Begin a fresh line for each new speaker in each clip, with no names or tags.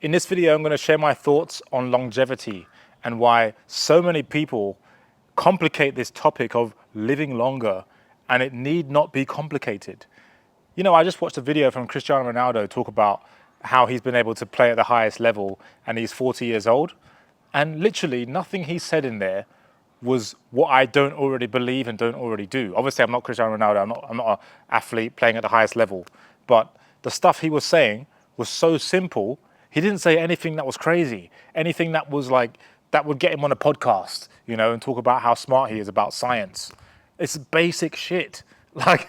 In this video, I'm going to share my thoughts on longevity and why so many people complicate this topic of living longer, and it need not be complicated. You know, I just watched a video from Cristiano Ronaldo talk about how he's been able to play at the highest level and he's 40 years old. And literally nothing he said in there was what I don't already believe and don't already do. Obviously, I'm not Cristiano Ronaldo. I'm not an athlete playing at the highest level. But the stuff he was saying was so simple. He didn't say anything that was crazy, anything that was like, that would get him on a podcast, you know, and talk about how smart he is about science. It's basic shit. Like,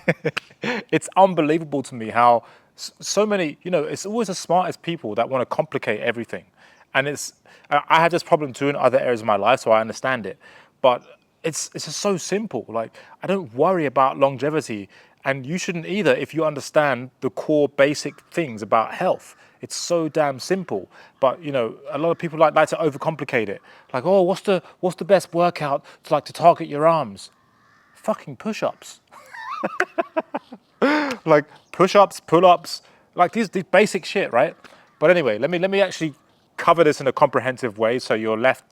it's unbelievable to me how so many, you know, it's always the smartest people that want to complicate everything. And I have this problem too in other areas of my life, so I understand it. But it's just so simple. Like, I don't worry about longevity, and you shouldn't either if you understand the core basic things about health. It's so damn simple. But you know, a lot of people like to overcomplicate it. Like, oh, what's the best workout to target your arms? Fucking push-ups. Like push-ups, pull-ups, like these basic shit, right? But anyway, let me actually cover this in a comprehensive way, so you're left,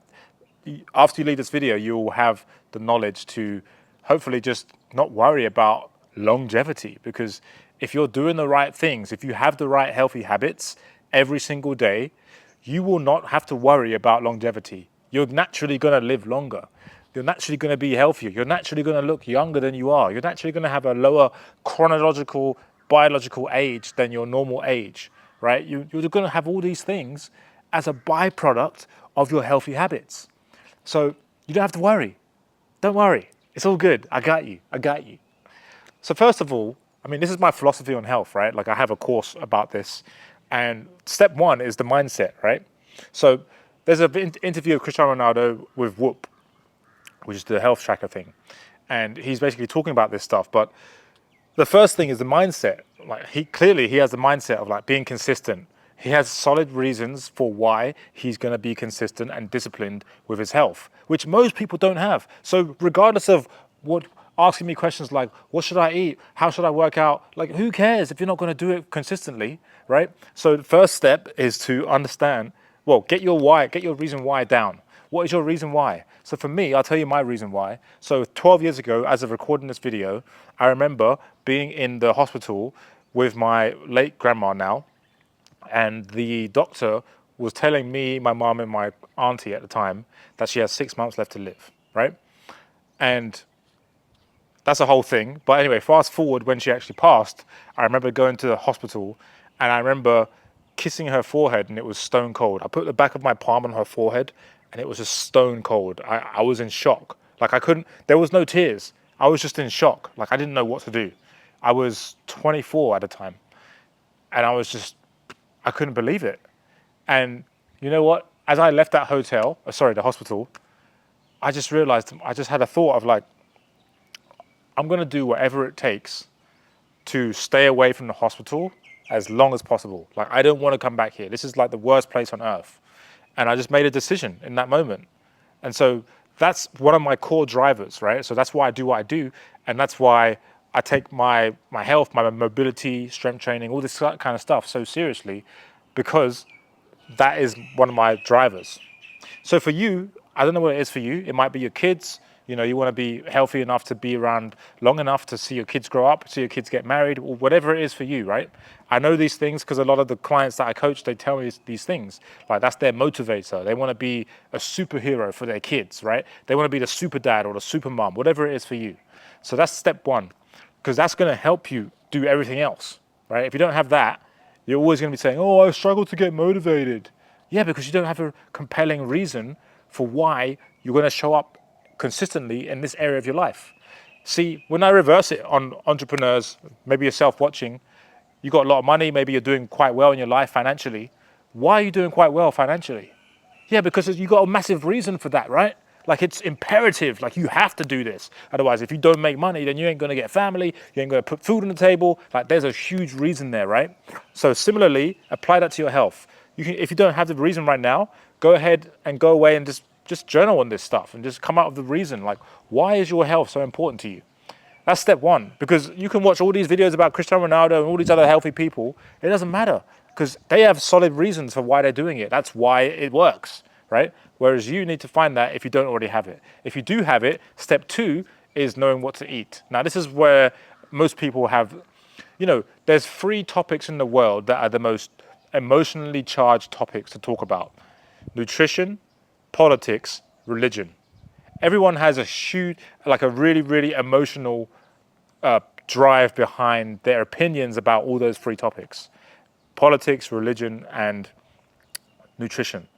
after you leave this video, you'll have the knowledge to hopefully just not worry about longevity. Because if you're doing the right things, if you have the right healthy habits every single day, you will not have to worry about longevity. You're naturally going to live longer. You're naturally going to be healthier. You're naturally going to look younger than you are. You're naturally going to have a lower chronological, biological age than your normal age, right? You're going to have all these things as a byproduct of your healthy habits. So you don't have to worry. Don't worry. It's all good. I got you. I got you. So first of all, I mean, this is my philosophy on health, right? Like, I have a course about this. And step one is the mindset, right? So there's an interview of Cristiano Ronaldo with Whoop, which is the health tracker thing. And he's basically talking about this stuff. But the first thing is the mindset. Like, he has the mindset of like being consistent. He has solid reasons for why he's going to be consistent and disciplined with his health, which most people don't have. So regardless of what, asking me questions like, what should I eat? How should I work out? Like, who cares if you're not going to do it consistently, right? So the first step is to understand, well, get your why, get your reason why down. What is your reason why? So for me, I'll tell you my reason why. So 12 years ago, as of recording this video, I remember being in the hospital with my late grandma now, and the doctor was telling me, my mom, and my auntie at the time that she has 6 months left to live, right? And that's a whole thing. But anyway, fast forward when she actually passed, I remember going to the hospital and I remember kissing her forehead and it was stone cold. I put the back of my palm on her forehead and it was just stone cold. I was in shock. Like, there was no tears. I was just in shock. Like, I didn't know what to do. I was 24 at the time. And I couldn't believe it. And you know what? As I left that the hospital, I just realized, I just had a thought of like, I'm going to do whatever it takes to stay away from the hospital as long as possible. Like, I don't want to come back here. This is like the worst place on earth. And I just made a decision in that moment. And so that's one of my core drivers, right? So that's why I do what I do. And that's why I take my health, my mobility, strength training, all this kind of stuff so seriously, because that is one of my drivers. So for you, I don't know what it is for you. It might be your kids. You know, you want to be healthy enough to be around long enough to see your kids grow up, see your kids get married, or whatever it is for you, right? I know these things because a lot of the clients that I coach, they tell me these things. Like, that's their motivator. They want to be a superhero for their kids, right? They want to be the super dad or the super mom, whatever it is for you. So that's step one, because that's going to help you do everything else, right? If you don't have that, you're always going to be saying, oh, I struggle to get motivated. Yeah, because you don't have a compelling reason for why you're going to show up consistently in this area of your life. See, when I reverse it on entrepreneurs, maybe yourself watching, you got a lot of money, maybe you're doing quite well in your life financially. Why are you doing quite well financially? Yeah, because you got a massive reason for that, right? Like, it's imperative, like you have to do this. Otherwise, if you don't make money, then you ain't gonna get family, you ain't gonna put food on the table. Like, there's a huge reason there, right? So similarly, apply that to your health. If you don't have the reason right now, go ahead and go away and just journal on this stuff and just come out with the reason. Like, why is your health so important to you? That's step one, because you can watch all these videos about Cristiano Ronaldo and all these other healthy people. It doesn't matter. because they have solid reasons for why they're doing it. That's why it works, right? Whereas you need to find that if you don't already have it. If you do have it, step 2 is knowing what to eat. Now, this is where most people have, there's 3 topics in the world that are the most emotionally charged topics to talk about: nutrition, politics, religion. Everyone has a huge, like a really, really emotional drive behind their opinions about all those 3 topics: politics, religion, and nutrition.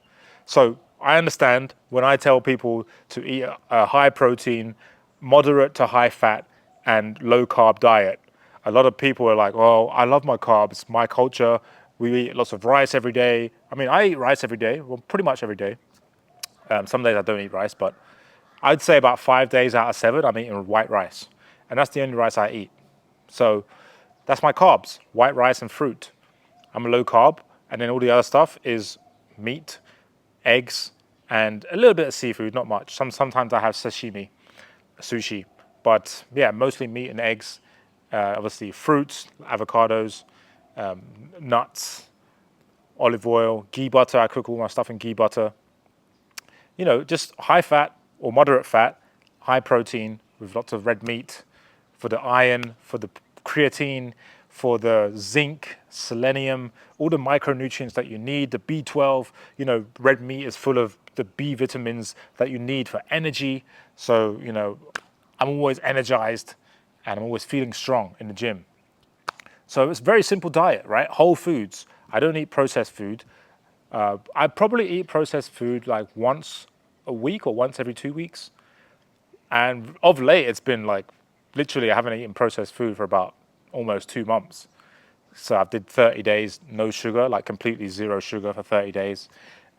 So I understand when I tell people to eat a high protein, moderate to high fat, and low carb diet. A lot of people are like, "Oh, I love my carbs. My culture, we eat lots of rice every day." I mean, I eat rice every day, well, pretty much every day. Some days I don't eat rice, but I'd say about 5 days out of 7, I'm eating white rice. And that's the only rice I eat. So that's my carbs: white rice and fruit. I'm a low carb, and then all the other stuff is meat, eggs, and a little bit of seafood, not much. Sometimes I have sushi, but yeah, mostly meat and eggs. Obviously, fruits, avocados, nuts, olive oil, ghee butter. I cook all my stuff in ghee butter. Just high fat or moderate fat, high protein with lots of red meat for the iron, for the creatine, for the zinc, selenium, all the micronutrients that you need, the B12. Red meat is full of the B vitamins that you need for energy. So, I'm always energized and I'm always feeling strong in the gym. So it's a very simple diet, right? Whole foods. I don't eat processed food. I probably eat processed food like once a week or once every 2 weeks. And of late, it's been like, literally, I haven't eaten processed food for about almost 2 months. So I did 30 days, no sugar, like completely zero sugar for 30 days.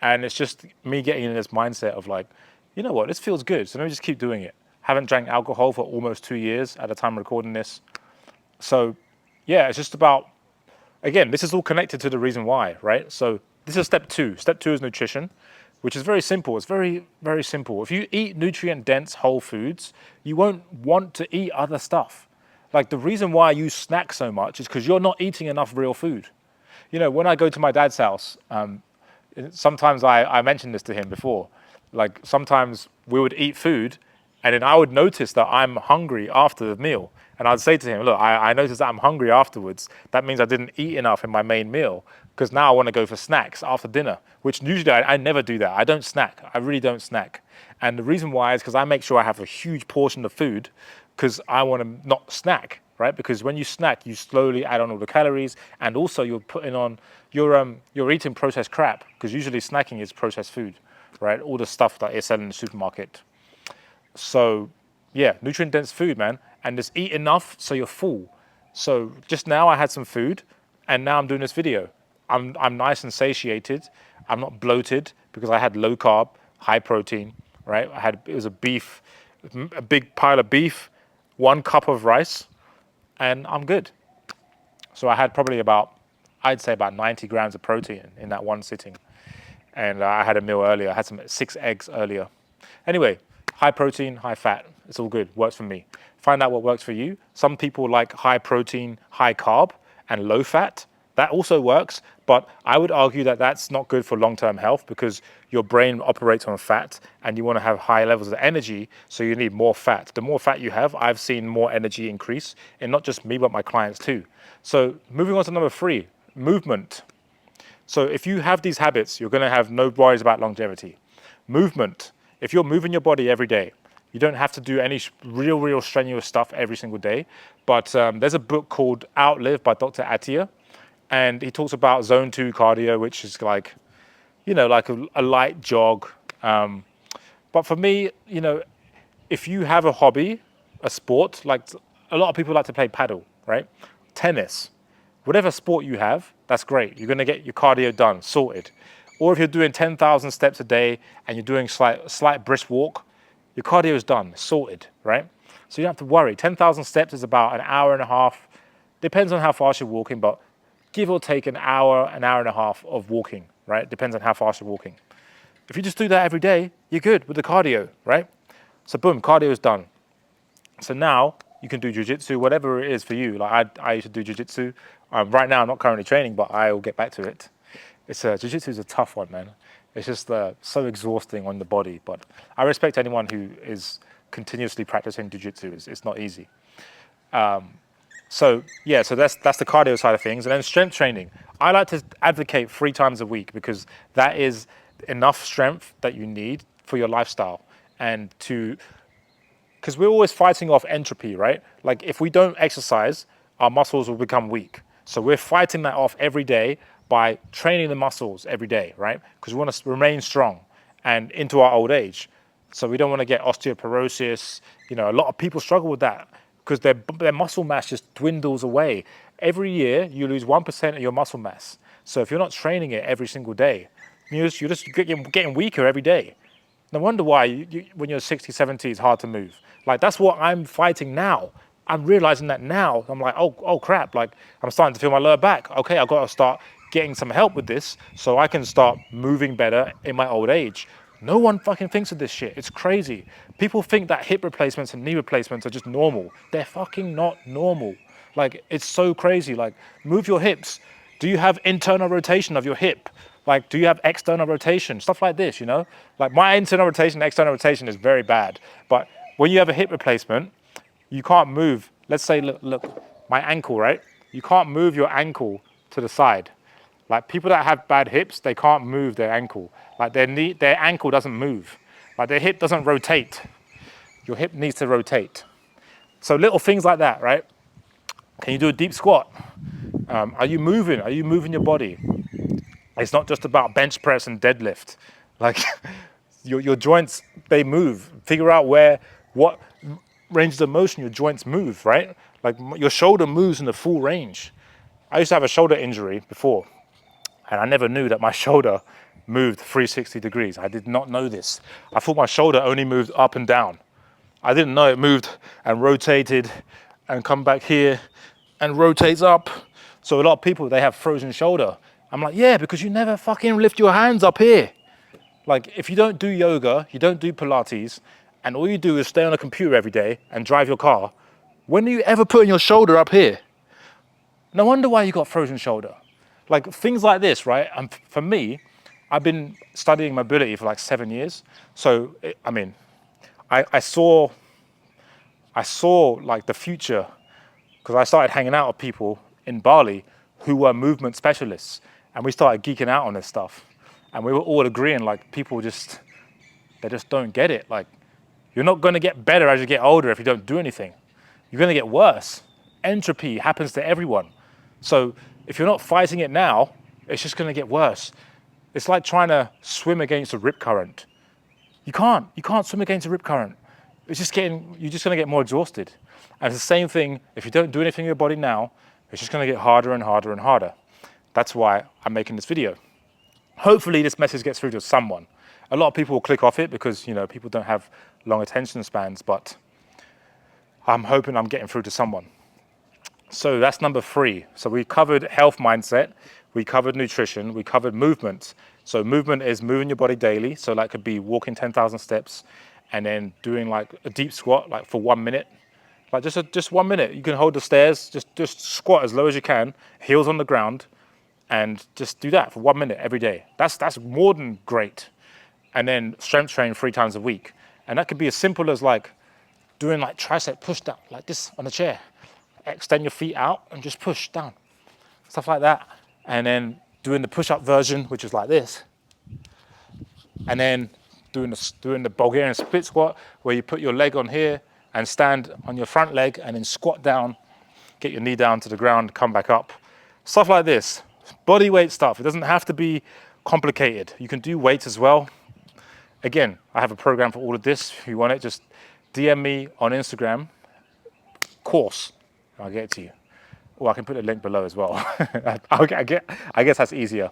And it's just me getting in this mindset of like, you know what, this feels good. So let me just keep doing it. Haven't drank alcohol for almost 2 years at the time of recording this. So yeah, it's just about, again, this is all connected to the reason why, right? So this is step 2. Step 2 is nutrition, which is very simple. It's very, very simple. If you eat nutrient-dense whole foods, you won't want to eat other stuff. Like, the reason why you snack so much is because you're not eating enough real food. When I go to my dad's house, sometimes I mentioned this to him before. Like, sometimes we would eat food, and then I would notice that I'm hungry after the meal. And I'd say to him, look, I noticed that I'm hungry afterwards. That means I didn't eat enough in my main meal, because now I want to go for snacks after dinner, which usually I never do that. I don't snack. I really don't snack. And the reason why is because I make sure I have a huge portion of food, because I want to not snack, right? Because when you snack, you slowly add on all the calories, and also you're putting on, you're eating processed crap, because usually snacking is processed food, right? All the stuff that is selling in the supermarket. So yeah, nutrient-dense food, man. And just eat enough so you're full. So just now I had some food, and now I'm doing this video. I'm nice and satiated. I'm not bloated because I had low carb, high protein, right? It was a big pile of beef, 1 cup of rice, and I'm good. So I had probably I'd say about 90 grams of protein in that one sitting. And I had a meal earlier. I had 6 eggs earlier. Anyway, high protein, high fat. It's all good. Works for me. Find out what works for you. Some people like high protein, high carb, and low fat. That also works, but I would argue that that's not good for long-term health, because your brain operates on fat and you want to have high levels of energy, so you need more fat. The more fat you have, I've seen more energy increase, and not just me, but my clients too. So moving on to number 3, movement. So if you have these habits, you're going to have no worries about longevity. Movement. If you're moving your body every day, you don't have to do any real strenuous stuff every single day. But there's a book called Outlive by Dr. Attia, and he talks about zone 2 cardio, which is like, like a light jog. But for me, if you have a hobby, a sport, like a lot of people like to play paddle, right? Tennis, whatever sport you have, that's great. You're going to get your cardio done, sorted. Or if you're doing 10,000 steps a day and you're doing slight brisk walk, your cardio is done, sorted, right? So you don't have to worry. 10,000 steps is about an hour and a half. Depends on how fast you're walking, but give or take an hour and a half of walking, right? Depends on how fast you're walking. If you just do that every day, you're good with the cardio, right? So boom, cardio is done. So now you can do jiu-jitsu, whatever it is for you. Like I used to do jiu-jitsu. Right now, I'm not currently training, but I will get back to it. Jiu-jitsu is a tough one, man. It's just so exhausting on the body. But I respect anyone who is continuously practicing jiu-jitsu. It's not easy. So that's the cardio side of things. And then strength training. I like to advocate 3 times a week because that is enough strength that you need for your lifestyle. And because we're always fighting off entropy, right? Like if we don't exercise, our muscles will become weak. So we're fighting that off every day by training the muscles every day, right? Because we want to remain strong and into our old age. So we don't want to get osteoporosis. You know, a lot of people struggle with that because their muscle mass just dwindles away. Every year, you lose 1% of your muscle mass. So if you're not training it every single day, you're just getting weaker every day. No wonder why when you're 60, 70, it's hard to move. Like, that's what I'm fighting now. I'm realizing that now. I'm like, oh crap, like I'm starting to feel my lower back. Okay, I've got to start getting some help with this so I can start moving better in my old age. No one fucking thinks of this shit. It's crazy. People think that hip replacements and knee replacements are just normal. They're fucking not normal. Like, it's so crazy. Like, move your hips. Do you have internal rotation of your hip? Like, do you have external rotation? Stuff like this, you know? Like, my internal rotation, external rotation is very bad. But when you have a hip replacement, you can't move. Let's say, look, my ankle, right? You can't move your ankle to the side. Like, people that have bad hips, they can't move their ankle. Like, their ankle doesn't move. Like, their hip doesn't rotate. Your hip needs to rotate. So little things like that, right? Can you do a deep squat? Are you moving? Are you moving your body? It's not just about bench press and deadlift. Like, your joints, they move. Figure out what ranges of motion your joints move, right? Like, your shoulder moves in the full range. I used to have a shoulder injury before, and I never knew that my shoulder moved 360 degrees. I did not know this. I thought my shoulder only moved up and down. I didn't know it moved and rotated and come back here and rotates up. So a lot of people, they have frozen shoulder. I'm like, yeah, because you never fucking lift your hands up here. Like, if you don't do yoga, you don't do Pilates, and all you do is stay on a computer every day and drive your car, when are you ever putting your shoulder up here? No wonder why you got frozen shoulder. Like, things like this, right? And for me, I've been studying mobility for like 7 years. So, I mean, I saw like the future because I started hanging out with people in Bali who were movement specialists, and we started geeking out on this stuff. And we were all agreeing, like, people they just don't get it. Like, you're not going to get better as you get older if you don't do anything. You're going to get worse. Entropy happens to everyone. So if you're not fighting it now, it's just going to get worse. It's like trying to swim against a rip current. You can't swim against a rip current. You're just going to get more exhausted. And it's the same thing, if you don't do anything in your body now, it's just going to get harder and harder and harder. That's why I'm making this video. Hopefully this message gets through to someone. A lot of people will click off it because, you know, people don't have long attention spans, but I'm hoping I'm getting through to someone. So that's number 3. So we covered health mindset, we covered nutrition, we covered movement. So movement is moving your body daily. So that could be walking 10,000 steps and then doing like a deep squat, like for 1 minute. Like just 1 minute. You can hold the stairs, just squat as low as you can, heels on the ground, and just do that for 1 minute every day. That's more than great. And then strength train 3 times a week. And that could be as simple as like doing like tricep push down, like this on the chair. Extend your feet out and just push down. Stuff like that. And then doing the push-up version, which is like this. And then doing the Bulgarian split squat, where you put your leg on here and stand on your front leg and then squat down, get your knee down to the ground, come back up. Stuff like this. Body weight stuff. It doesn't have to be complicated. You can do weights as well. Again, I have a program for all of this. If you want it, just DM me on Instagram, course, I'll get it to you. Or I can put a link below as well. I guess that's easier.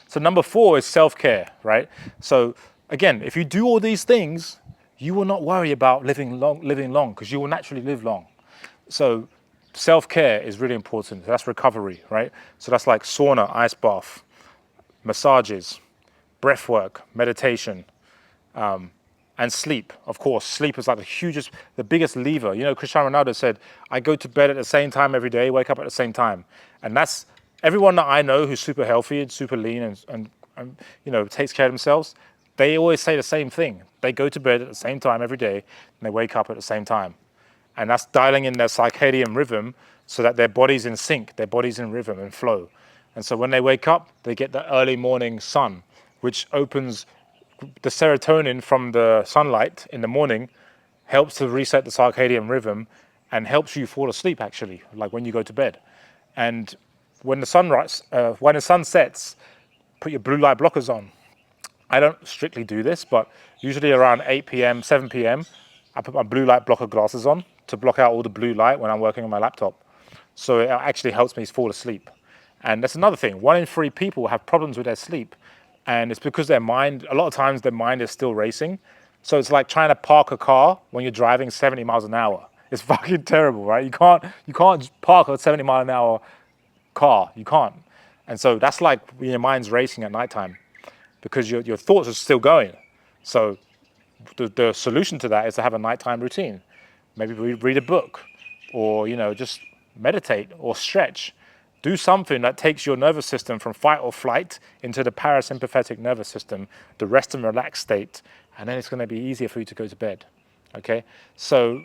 So number 4 is self-care, right? So again, if you do all these things, you will not worry about living long because you will naturally live long. So self-care is really important. That's recovery, right? So that's like sauna, ice bath, massages, breath work, meditation, and And sleep, of course. Sleep is like the biggest lever. You know, Cristiano Ronaldo said, I go to bed at the same time every day, wake up at the same time. And that's everyone that I know who's super healthy and super lean and you know, takes care of themselves. They always say the same thing. They go to bed at the same time every day and they wake up at the same time. And that's dialing in their circadian rhythm so that their body's in sync, their body's in rhythm and flow. And so when they wake up, they get the early morning sun, which opens the serotonin from the sunlight in the morning, helps to reset the circadian rhythm and helps you fall asleep actually, like when you go to bed. And when the sun sets, put your blue light blockers on. I don't strictly do this, but usually around 8 p.m., 7 p.m., I put my blue light blocker glasses on to block out all the blue light when I'm working on my laptop. So it actually helps me fall asleep. And that's another thing. 1 in 3 people have problems with their sleep. And it's because a lot of times their mind is still racing. So it's like trying to park a car when you're driving 70 miles an hour. It's fucking terrible, right? You can't park a 70 mile an hour car. You can't. And so that's like when your mind's racing at nighttime because your thoughts are still going. So the solution to that is to have a nighttime routine. Maybe read a book or, you know, just meditate or stretch. Do something that takes your nervous system from fight or flight into the parasympathetic nervous system, the rest and relax state, and then it's going to be easier for you to go to bed. Okay? So,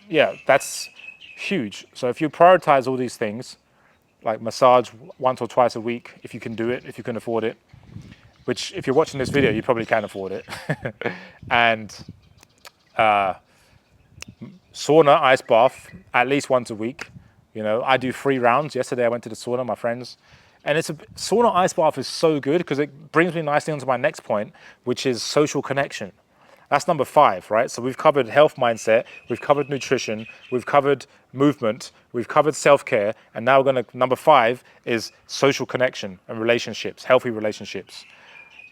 yeah, that's huge. So if you prioritize all these things, like massage once or twice a week, if you can do it, if you can afford it, which if you're watching this video, you probably can afford it, and sauna, ice bath, at least once a week. You know, I do 3 rounds. Yesterday I went to the sauna, my friends. And sauna ice bath is so good because it brings me nicely onto my next point, which is social connection. That's number 5, right? So we've covered health mindset, we've covered nutrition, we've covered movement, we've covered self-care, and now number 5 is social connection and relationships, healthy relationships.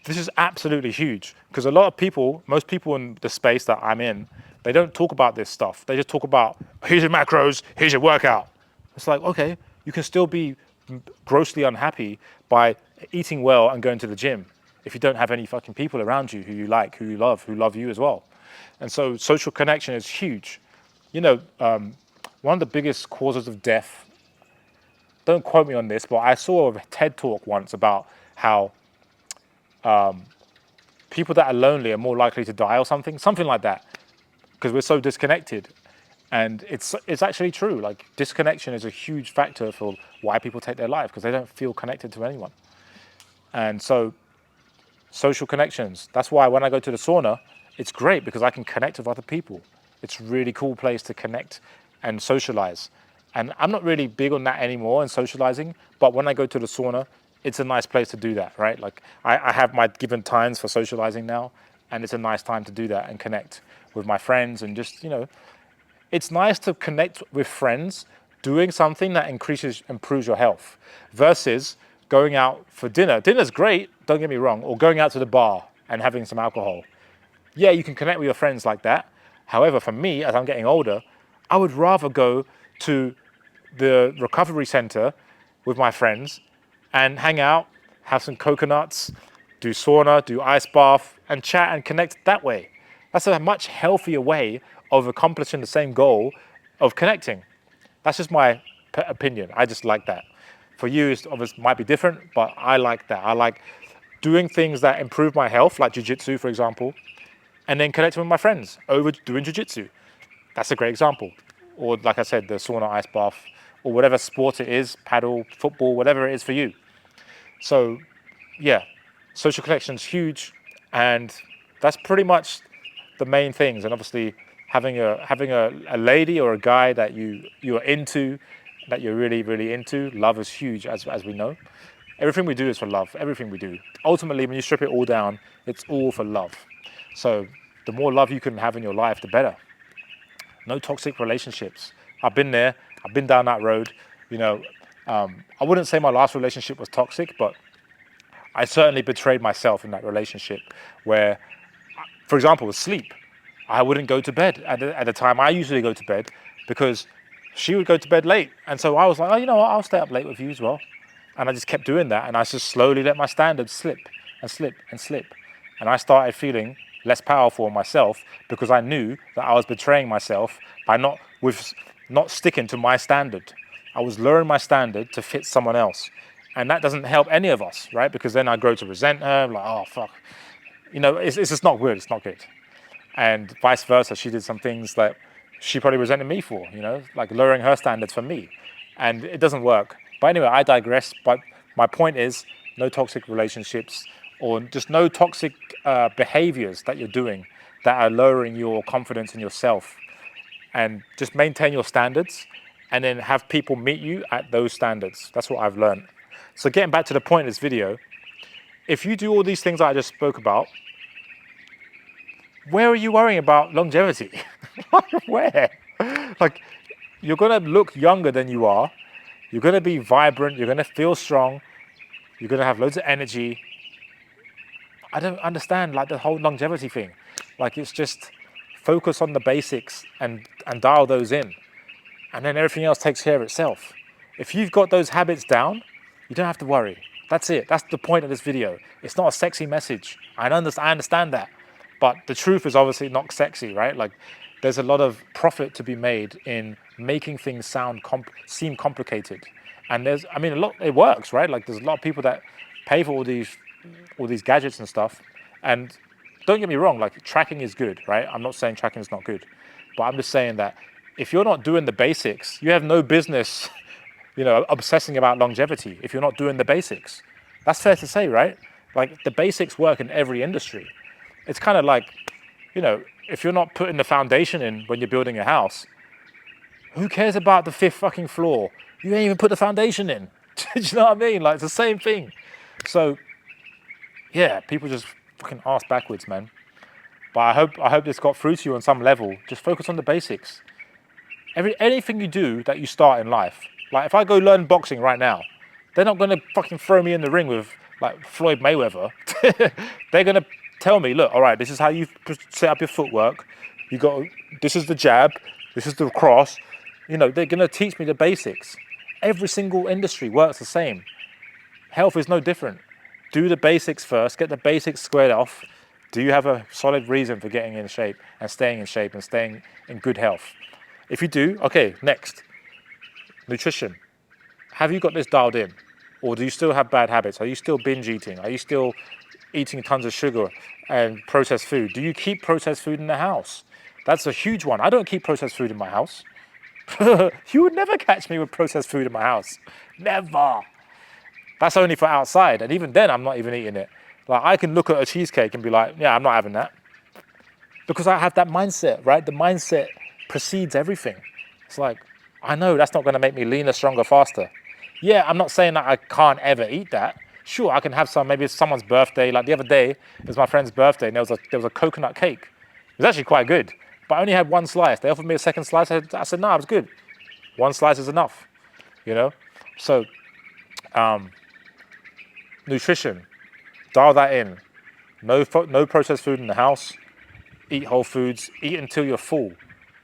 This is absolutely huge because most people in the space that I'm in, they don't talk about this stuff. They just talk about, here's your macros, here's your workout. It's like, okay, you can still be grossly unhappy by eating well and going to the gym if you don't have any fucking people around you who you like, who you love, who love you as well. And so social connection is huge. You know, one of the biggest causes of death, don't quote me on this, but I saw a TED talk once about how people that are lonely are more likely to die or something like that, because we're so disconnected. And it's actually true. Like, disconnection is a huge factor for why people take their life, because they don't feel connected to anyone. And so social connections, that's why when I go to the sauna, it's great because I can connect with other people. It's a really cool place to connect and socialize. And I'm not really big on that anymore in socializing, but when I go to the sauna, it's a nice place to do that, right? Like I have my given times for socializing now, and it's a nice time to do that and connect with my friends and just, you know, it's nice to connect with friends doing something that improves your health versus going out for dinner. Dinner's great, don't get me wrong, or going out to the bar and having some alcohol. Yeah, you can connect with your friends like that. However, for me, as I'm getting older, I would rather go to the recovery center with my friends and hang out, have some coconuts, do sauna, do ice bath, and chat and connect that way. That's a much healthier way of accomplishing the same goal of connecting. That's just my opinion. I just like that. For you, it obviously might be different, but I like that. I like doing things that improve my health, like jiu-jitsu, for example, and then connecting with my friends over doing jiu-jitsu. That's a great example. Or like I said, the sauna, ice bath, or whatever sport it is, paddle, football, whatever it is for you. So yeah, social connection's huge, and that's pretty much the main things. And obviously having a lady or a guy that you're into, that you're really, really into. Love is huge, as we know. Everything we do is for love, everything we do. Ultimately, when you strip it all down, it's all for love. So the more love you can have in your life, the better. No toxic relationships. I've been there, I've been down that road. You know, I wouldn't say my last relationship was toxic, but I certainly betrayed myself in that relationship where, for example, with sleep, I wouldn't go to bed at the time I usually go to bed because she would go to bed late. And so I was like, oh, you know what, I'll stay up late with you as well. And I just kept doing that, and I just slowly let my standards slip and slip and slip. And I started feeling less powerful on myself because I knew that I was betraying myself by not sticking to my standard. I was lowering my standard to fit someone else. And that doesn't help any of us, right? Because then I grow to resent her, like, oh, fuck. It's just not good. It's not good. And vice versa. She did some things that she probably resented me for, like lowering her standards for me. And it doesn't work. But anyway, I digress. But my point is no toxic relationships or just no toxic behaviors that you're doing that are lowering your confidence in yourself. And just maintain your standards and then have people meet you at those standards. That's what I've learned. So getting back to the point of this video, if you do all these things that I just spoke about, where are you worrying about longevity? Where? Like, you're gonna look younger than you are. You're gonna be vibrant. You're gonna feel strong. You're gonna have loads of energy. I don't understand like the whole longevity thing. Like, it's just focus on the basics and dial those in. And then everything else takes care of itself. If you've got those habits down, you don't have to worry. That's it. That's the point of this video. It's not a sexy message. I understand that. But the truth is obviously not sexy, right? Like, there's a lot of profit to be made in making things seem complicated. And it works, right? Like, there's a lot of people that pay for all these gadgets and stuff. And don't get me wrong, like, tracking is good, right? I'm not saying tracking is not good. But I'm just saying that if you're not doing the basics, you have no business, obsessing about longevity if you're not doing the basics. That's fair to say, right? Like, the basics work in every industry. It's kind of like, if you're not putting the foundation in when you're building a house, who cares about the 5th fucking floor? You ain't even put the foundation in. Do you know what I mean? Like, it's the same thing. So, yeah, people just fucking arse backwards, man. But I hope this got through to you on some level. Just focus on the basics. Anything you do that you start in life, like if I go learn boxing right now, they're not gonna fucking throw me in the ring with like Floyd Mayweather. They're gonna tell me, look, all right, this is how you set up your footwork. This is the jab, this is the cross. They're gonna teach me the basics. Every single industry works the same. Health is no different. Do the basics first, get the basics squared off. Do you have a solid reason for getting in shape and staying in good health? If you do, okay, next. Nutrition. Have you got this dialed in? Or do you still have bad habits? Are you still binge eating? Are you still eating tons of sugar and processed food? Do you keep processed food in the house? That's a huge one. I don't keep processed food in my house. You would never catch me with processed food in my house. Never. That's only for outside. And even then, I'm not even eating it. Like, I can look at a cheesecake and be like, yeah, I'm not having that. Because I have that mindset, right? The mindset precedes everything. It's like, I know that's not going to make me leaner, stronger, faster. Yeah, I'm not saying that I can't ever eat that. Sure, I can have some, maybe it's someone's birthday. Like the other day, it was my friend's birthday and there was a coconut cake. It was actually quite good, but I only had one slice. They offered me a second slice. I said, no, it was good. One slice is enough, So, nutrition, dial that in. No processed food in the house. Eat whole foods. Eat until you're full.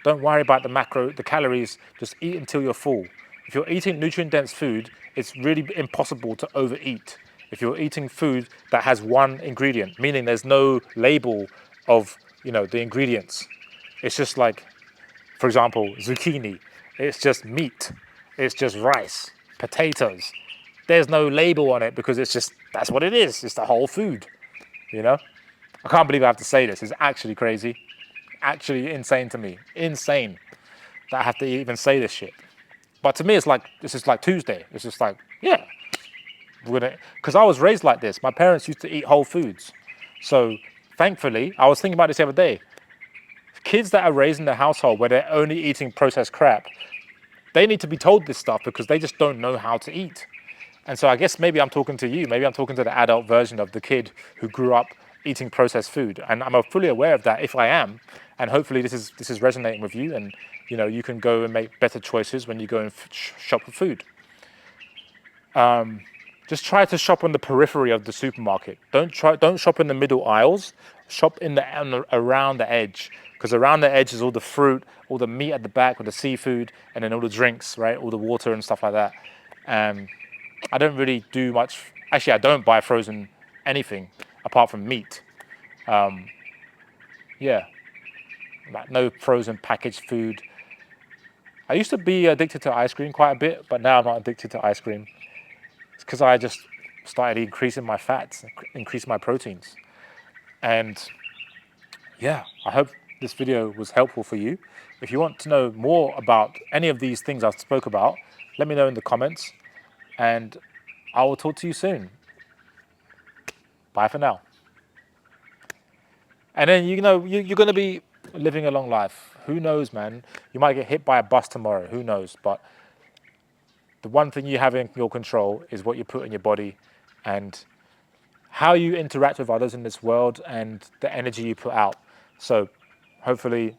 Don't worry about the calories. Just eat until you're full. If you're eating nutrient-dense food, it's really impossible to overeat. If you're eating food that has one ingredient, meaning there's no label of, the ingredients. It's just like, for example, zucchini. It's just meat. It's just rice, potatoes. There's no label on it because that's what it is. It's the whole food, I can't believe I have to say this. It's actually crazy. Actually insane to me. Insane that I have to even say this shit. But to me, this is like Tuesday. It's just like, yeah, because I was raised like this. My parents used to eat whole foods. So thankfully, I was thinking about this the other day. Kids that are raised in a household where they're only eating processed crap, they need to be told this stuff because they just don't know how to eat. And so I guess maybe I'm talking to you. Maybe I'm talking to the adult version of the kid who grew up eating processed food. And I'm fully aware of that if I am. And hopefully this is resonating with you. And, you can go and make better choices when you go and shop for food. Just try to shop on the periphery of the supermarket. Don't shop in the middle aisles. Shop around the edge. Because around the edge is all the fruit, all the meat at the back with the seafood, and then all the drinks, right? All the water and stuff like that. I don't really do much. Actually, I don't buy frozen anything apart from meat. Yeah, like no frozen packaged food. I used to be addicted to ice cream quite a bit, but now I'm not addicted to ice cream. It's because I just started increasing my fats, increasing my proteins. And yeah, I hope this video was helpful for you. If you want to know more about any of these things I spoke about, let me know in the comments, and I will talk to you soon. Bye for now. And then, you're going to be living a long life. Who knows, man? You might get hit by a bus tomorrow. Who knows? But the one thing you have in your control is what you put in your body and how you interact with others in this world and the energy you put out. So hopefully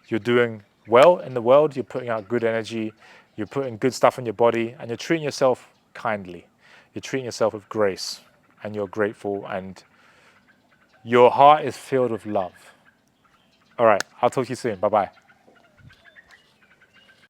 you're doing well in the world, you're putting out good energy, you're putting good stuff in your body, and you're treating yourself kindly. You're treating yourself with grace, and you're grateful, and your heart is filled with love. All right, I'll talk to you soon. Bye-bye.